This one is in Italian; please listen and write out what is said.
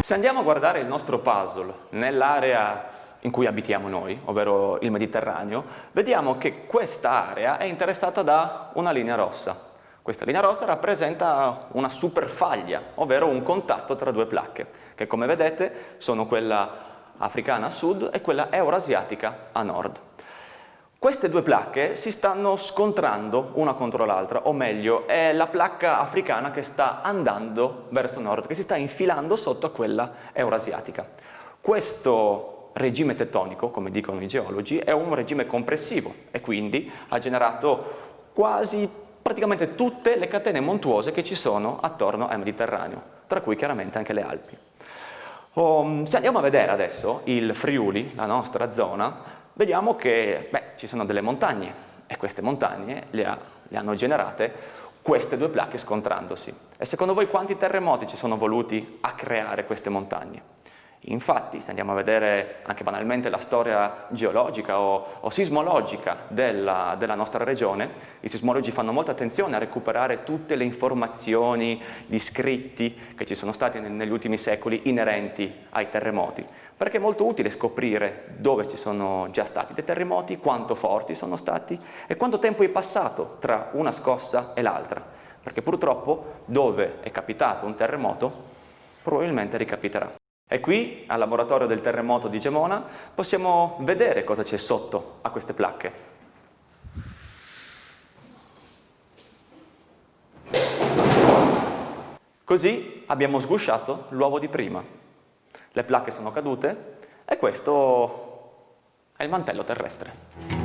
Se andiamo a guardare il nostro puzzle nell'area in cui abitiamo noi, ovvero il Mediterraneo, vediamo che questa area è interessata da una linea rossa. Questa linea rossa rappresenta una superfaglia, ovvero un contatto tra due placche, che come vedete sono quella africana a sud e quella eurasiatica a nord. Queste due placche si stanno scontrando una contro l'altra, o meglio, è la placca africana che sta andando verso nord, che si sta infilando sotto a quella eurasiatica. Questo regime tettonico, come dicono i geologi, è un regime compressivo e quindi ha generato praticamente tutte le catene montuose che ci sono attorno al Mediterraneo, tra cui chiaramente anche le Alpi. Se andiamo a vedere adesso il Friuli, la nostra zona, vediamo che ci sono delle montagne e queste montagne le hanno generate queste due placche scontrandosi. E secondo voi quanti terremoti ci sono voluti a creare queste montagne? Infatti, se andiamo a vedere anche banalmente la storia geologica o sismologica della nostra regione, i sismologi fanno molta attenzione a recuperare tutte le informazioni, gli scritti che ci sono stati negli ultimi secoli inerenti ai terremoti, perché è molto utile scoprire dove ci sono già stati dei terremoti, quanto forti sono stati e quanto tempo è passato tra una scossa e l'altra, perché purtroppo dove è capitato un terremoto probabilmente ricapiterà. E qui, al laboratorio del terremoto di Gemona, possiamo vedere cosa c'è sotto a queste placche. Così abbiamo sgusciato l'uovo di prima. Le placche sono cadute e questo è il mantello terrestre.